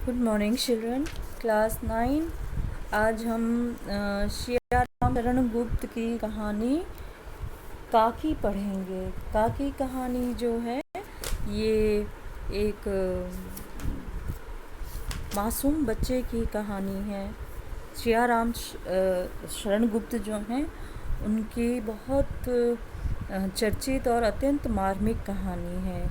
Good morning children, class 9। आज हम श्याम शरण गुप्त की कहानी काकी पढ़ेंगे। काकी कहानी जो है ये एक मासूम बच्चे की कहानी है। श्याम शरण गुप्त जो हैं उनकी बहुत चर्चित और अत्यंत मार्मिक कहानी है।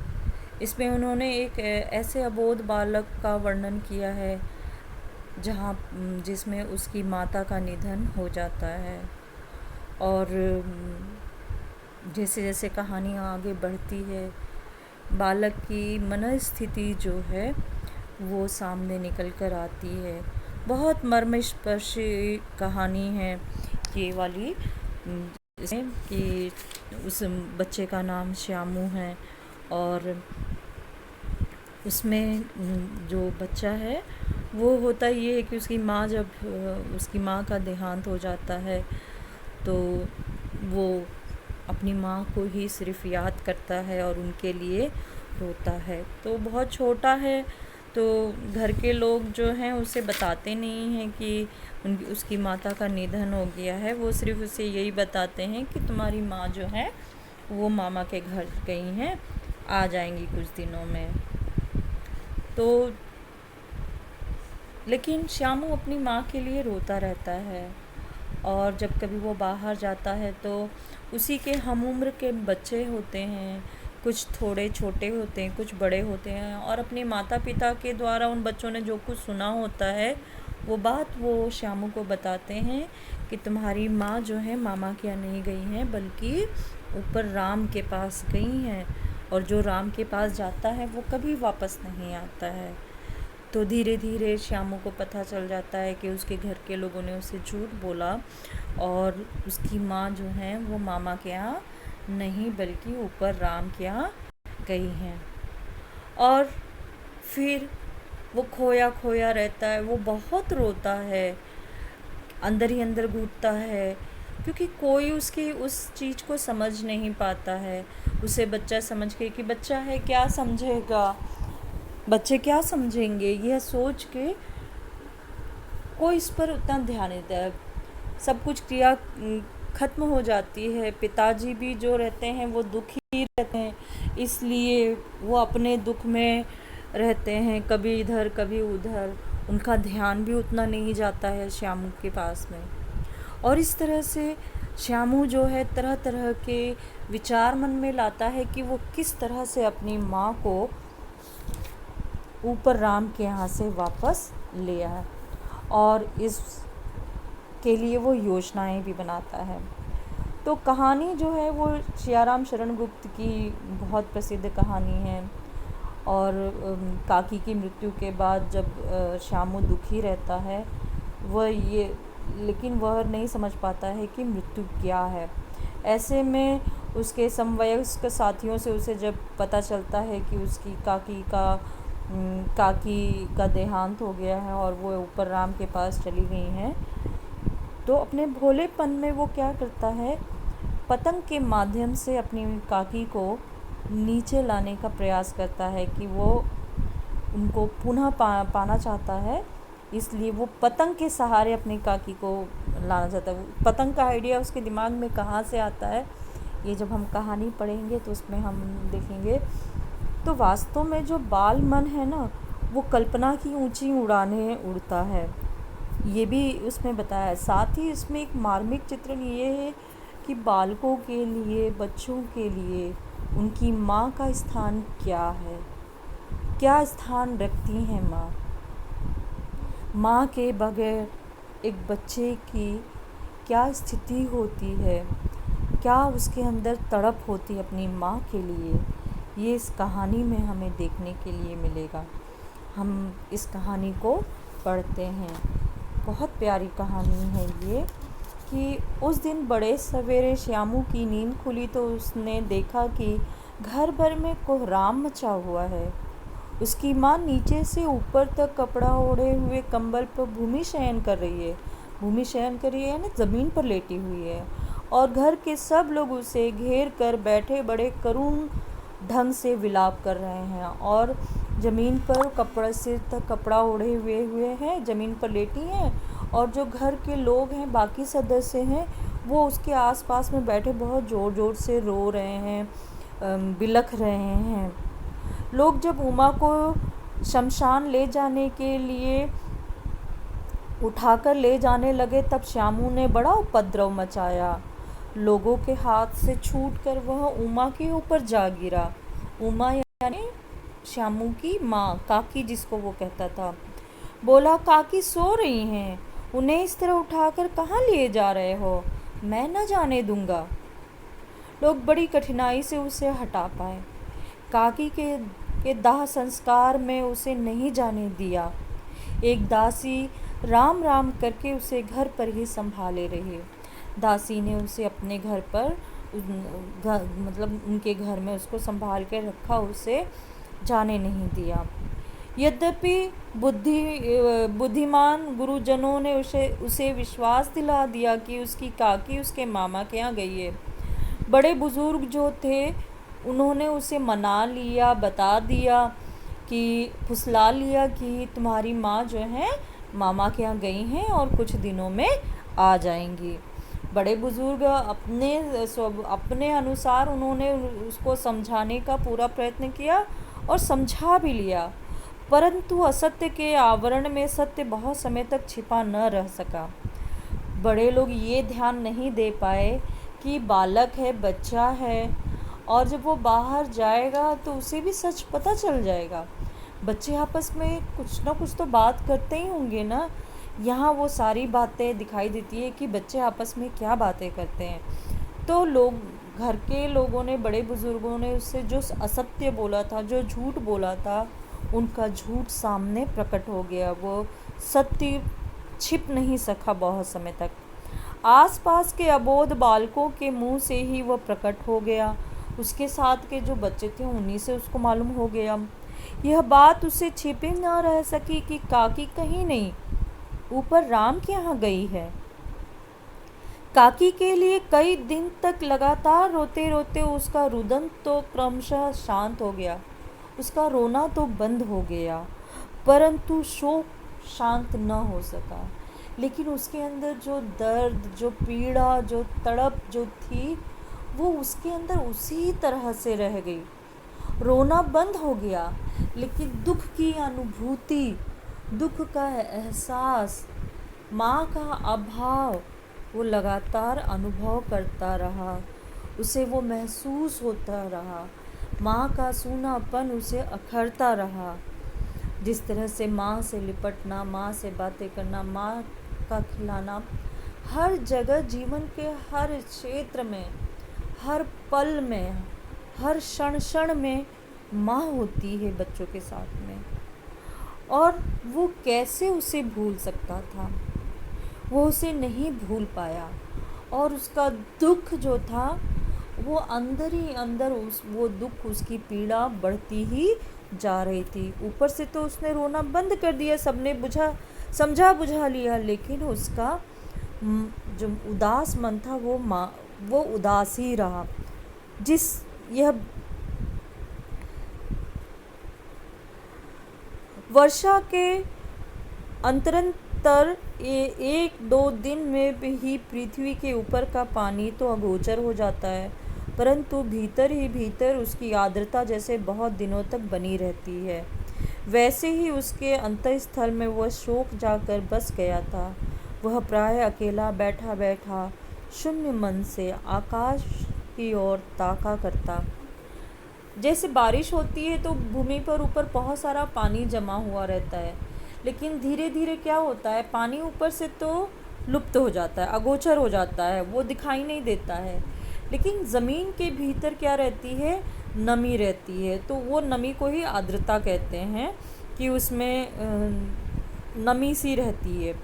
इसमें उन्होंने एक ऐसे अबोध बालक का वर्णन किया है जिसमें उसकी माता का निधन हो जाता है, और जैसे जैसे कहानी आगे बढ़ती है बालक की मनस्थिति जो है वो सामने निकल कर आती है। बहुत मर्मस्पर्शी कहानी है ये वाली, इसमें कि उस बच्चे का नाम श्यामू है, और उसमें जो बच्चा है वो होता ये है कि जब उसकी माँ का देहांत हो जाता है तो वो अपनी माँ को ही सिर्फ याद करता है और उनके लिए रोता है। तो बहुत छोटा है, तो घर के लोग जो हैं उसे बताते नहीं हैं कि उसकी माता का निधन हो गया है। वो सिर्फ उसे यही बताते हैं कि तुम्हारी माँ जो है वो मामा के घर गई हैं, आ जाएंगी कुछ दिनों में। तो लेकिन श्यामू अपनी माँ के लिए रोता रहता है, और जब कभी वो बाहर जाता है तो उसी के हम उम्र के बच्चे होते हैं, कुछ थोड़े छोटे होते हैं, कुछ बड़े होते हैं, और अपने माता पिता के द्वारा उन बच्चों ने जो कुछ सुना होता है वो बात वो श्यामू को बताते हैं कि तुम्हारी माँ जो है मामा के यहाँ नहीं गई हैं, बल्कि ऊपर राम के पास गई हैं, और जो राम के पास जाता है वो कभी वापस नहीं आता है। तो धीरे धीरे श्यामू को पता चल जाता है कि उसके घर के लोगों ने उसे झूठ बोला, और उसकी माँ जो है वो मामा के यहाँ नहीं बल्कि ऊपर राम के यहाँ गई हैं। और फिर वो खोया खोया रहता है, वो बहुत रोता है, अंदर ही अंदर घुटता है, क्योंकि कोई उसकी उस चीज़ को समझ नहीं पाता है। उसे बच्चा समझ के कि बच्चा है क्या समझेगा, बच्चे क्या समझेंगे, यह सोच के कोई इस पर उतना ध्यान नहीं देता है। सब कुछ क्रिया ख़त्म हो जाती है। पिताजी भी जो रहते हैं वो दुखी रहते हैं, इसलिए वो अपने दुख में रहते हैं, कभी इधर कभी उधर। उनका ध्यान भी उतना नहीं जाता है श्यामू के पास में। और इस तरह से श्यामू जो है तरह तरह के विचार मन में लाता है कि वो किस तरह से अपनी माँ को ऊपर राम के यहाँ से वापस ले आए, और इस के लिए वो योजनाएं भी बनाता है। तो कहानी जो है वो श्याम शरण गुप्त की बहुत प्रसिद्ध कहानी है। और काकी की मृत्यु के बाद जब श्यामू दुखी रहता है लेकिन वह नहीं समझ पाता है कि मृत्यु क्या है। ऐसे में उसके समवयस्क साथियों से उसे जब पता चलता है कि उसकी काकी का देहांत हो गया है और वो ऊपर राम के पास चली गई हैं, तो अपने भोलेपन में वो क्या करता है, पतंग के माध्यम से अपनी काकी को नीचे लाने का प्रयास करता है कि वो उनको पुनः पाना चाहता है। इसलिए वो पतंग के सहारे अपनी काकी को लाना चाहता है। पतंग का आइडिया उसके दिमाग में कहाँ से आता है, ये जब हम कहानी पढ़ेंगे तो उसमें हम देखेंगे। तो वास्तव में जो बाल मन है ना, वो कल्पना की ऊंची उड़ानें उड़ता है, ये भी उसमें बताया है। साथ ही इसमें एक मार्मिक चित्रण ये है कि बालकों के लिए, बच्चों के लिए उनकी माँ का स्थान क्या है, क्या स्थान रखती हैं माँ। माँ के बगैर एक बच्चे की क्या स्थिति होती है, क्या उसके अंदर तड़प होती है अपनी माँ के लिए, ये इस कहानी में हमें देखने के लिए मिलेगा। हम इस कहानी को पढ़ते हैं। बहुत प्यारी कहानी है ये, कि उस दिन बड़े सवेरे श्यामू की नींद खुली तो उसने देखा कि घर भर में कोहराम मचा हुआ है। उसकी माँ नीचे से ऊपर तक कपड़ा ओढ़े हुए कंबल पर भूमि शयन कर रही है ना, ज़मीन पर लेटी हुई है, और घर के सब लोग उसे घेर कर बैठे बड़े करुण ढंग से विलाप कर रहे हैं और ज़मीन पर कपड़े से तक कपड़ा ओढ़े हुए हैं, ज़मीन पर लेटी हैं। और जो घर के लोग हैं, बाकी सदस्य हैं, वो उसके आसपास में बैठे बहुत ज़ोर ज़ोर से रो रहे हैं, बिलख रहे हैं। लोग जब उमा को शमशान ले जाने के लिए उठाकर ले जाने लगे, तब श्यामू ने बड़ा उपद्रव मचाया। लोगों के हाथ से छूटकर वह उमा के ऊपर जा गिरा। उमा यानी श्यामू की माँ, काकी जिसको वो कहता था। बोला, काकी सो रही हैं, उन्हें इस तरह उठाकर कहाँ लिए जा रहे हो? मैं न जाने दूंगा। लोग बड़ी कठिनाई से उसे हटा पाए। काकी के दाह संस्कार में उसे नहीं जाने दिया। एक दासी राम राम करके उसे घर पर ही संभाले रही। दासी ने उसे अपने घर पर मतलब उनके घर में उसको संभाल कर रखा, उसे जाने नहीं दिया। यद्यपि बुद्धिमान गुरुजनों ने उसे विश्वास दिला दिया कि उसकी काकी उसके मामा के यहाँ गई है। बड़े बुजुर्ग जो थे उन्होंने उसे मना लिया, बता दिया कि फुसला लिया कि तुम्हारी माँ जो है मामा के यहाँ गई हैं और कुछ दिनों में आ जाएंगी। बड़े बुजुर्ग अपने अनुसार उन्होंने उसको समझाने का पूरा प्रयत्न किया और समझा भी लिया, परंतु असत्य के आवरण में सत्य बहुत समय तक छिपा न रह सका। बड़े लोग ये ध्यान नहीं दे पाए कि बालक है, बच्चा है, और जब वो बाहर जाएगा तो उसे भी सच पता चल जाएगा। बच्चे आपस में कुछ ना कुछ तो बात करते ही होंगे ना। यहाँ वो सारी बातें दिखाई देती है कि बच्चे आपस में क्या बातें करते हैं। तो लोग, घर के लोगों ने, बड़े बुजुर्गों ने उससे जो असत्य बोला था, जो झूठ बोला था, उनका झूठ सामने प्रकट हो गया। वो सत्य छिप नहीं सका बहुत समय तक। आसपास के अबोध बालकों के मुंह से ही वह प्रकट हो गया। उसके साथ के जो बच्चे थे उन्हीं से उसको मालूम हो गया। यह बात उससे छिपे न रह सकी कि काकी कहीं नहीं, ऊपर राम के यहाँ गई है। काकी के लिए कई दिन तक लगातार रोते रोते उसका रुदन तो क्रमशः शांत हो गया, उसका रोना तो बंद हो गया, परंतु शोक शांत न हो सका। लेकिन उसके अंदर जो दर्द, जो पीड़ा, जो तड़प जो थी, वो उसके अंदर उसी तरह से रह गई। रोना बंद हो गया, लेकिन दुख की अनुभूति, दुख का एहसास, माँ का अभाव वो लगातार अनुभव करता रहा। उसे वो महसूस होता रहा। माँ का सूनापन उसे अखरता रहा। जिस तरह से माँ से लिपटना, माँ से बातें करना, माँ का खिलाना, हर जगह जीवन के हर क्षेत्र में, हर पल में, हर क्षण क्षण में माँ होती है बच्चों के साथ में। और वो कैसे उसे भूल सकता था? वो उसे नहीं भूल पाया। और उसका दुख जो था वो अंदर ही अंदर वो दुख, उसकी पीड़ा बढ़ती ही जा रही थी। ऊपर से तो उसने रोना बंद कर दिया, सबने समझा बुझा लिया, लेकिन उसका जो उदास मन था वो उदास ही रहा। यह वर्षा के अंतरंतर 1-2 दिन में ही पृथ्वी के ऊपर का पानी तो अगोचर हो जाता है, परंतु भीतर ही भीतर उसकी आर्द्रता जैसे बहुत दिनों तक बनी रहती है। वैसे ही उसके अंतःस्थल में वह शोक जाकर बस गया था। वह प्राय अकेला बैठा बैठा शून्य मन से आकाश की ओर ताका करता। जैसे बारिश होती है तो भूमि पर ऊपर बहुत सारा पानी जमा हुआ रहता है, लेकिन धीरे धीरे क्या होता है, पानी ऊपर से तो लुप्त हो जाता है, अगोचर हो जाता है, वो दिखाई नहीं देता है। लेकिन ज़मीन के भीतर क्या रहती है? नमी रहती है। तो वो नमी को ही आर्द्रता कहते हैं कि उसमें नमी सी रहती है।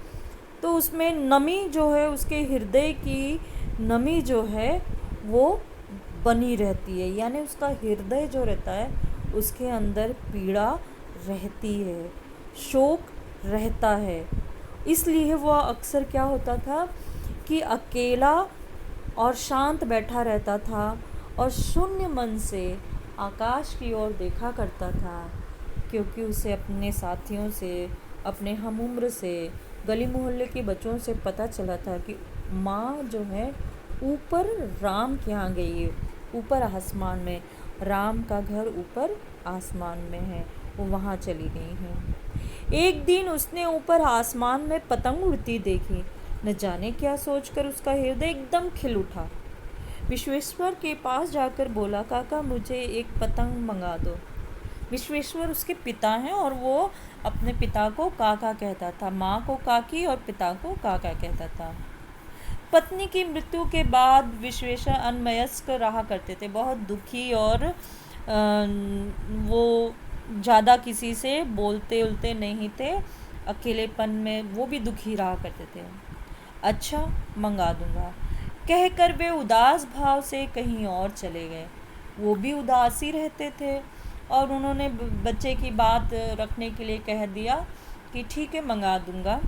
तो उसमें नमी जो है, उसके हृदय की नमी जो है वो बनी रहती है, यानी उसका हृदय जो रहता है उसके अंदर पीड़ा रहती है, शोक रहता है। इसलिए वह अक्सर क्या होता था कि अकेला और शांत बैठा रहता था और शून्य मन से आकाश की ओर देखा करता था, क्योंकि उसे अपने साथियों से, अपने हम उम्र से, गली मोहल्ले के बच्चों से पता चला था कि माँ जो है ऊपर राम के यहाँ गई है, ऊपर आसमान में। राम का घर ऊपर आसमान में है, वो वहाँ चली गई है। एक दिन उसने ऊपर आसमान में पतंग उड़ती देखी। न जाने क्या सोचकर उसका हृदय एकदम खिल उठा। विश्वेश्वर के पास जाकर बोला, काका मुझे एक पतंग मंगा दो। विश्वेश्वर उसके पिता हैं और वो अपने पिता को काका कहता था, माँ को काकी और पिता को काका कहता था। पत्नी की मृत्यु के बाद विश्वेश्वर अनमयस्क रहा करते थे, बहुत दुखी, और वो ज़्यादा किसी से बोलते उलते नहीं थे। अकेलेपन में वो भी दुखी रहा करते थे। अच्छा, मंगा दूंगा कहकर वे उदास भाव से कहीं और चले गए। वो भी उदास ही रहते थे और उन्होंने बच्चे की बात रखने के लिए कह दिया कि ठीक है, मंगा दूंगा।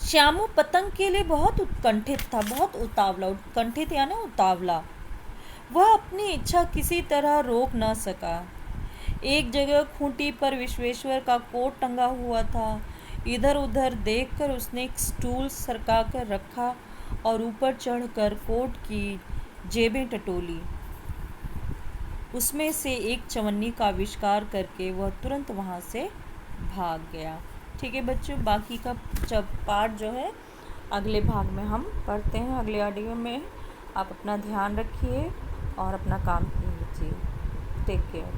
श्यामू पतंग के लिए बहुत उत्कंठित था, बहुत उतावला। उत्कंठित यानी उतावला। वह अपनी इच्छा किसी तरह रोक न सका। एक जगह खूंटी पर विश्वेश्वर का कोट टंगा हुआ था। इधर उधर देखकर उसने एक स्टूल सरका कर रखा और ऊपर चढ़कर कोट की जेबें टटोली। उसमें से एक चवन्नी का आविष्कार करके वह तुरंत वहाँ से भाग गया। ठीक है बच्चों, बाकी का पार्ट जो है अगले भाग में हम पढ़ते हैं, अगले ऑडियो में। आप अपना ध्यान रखिए और अपना काम कीजिए। Take care.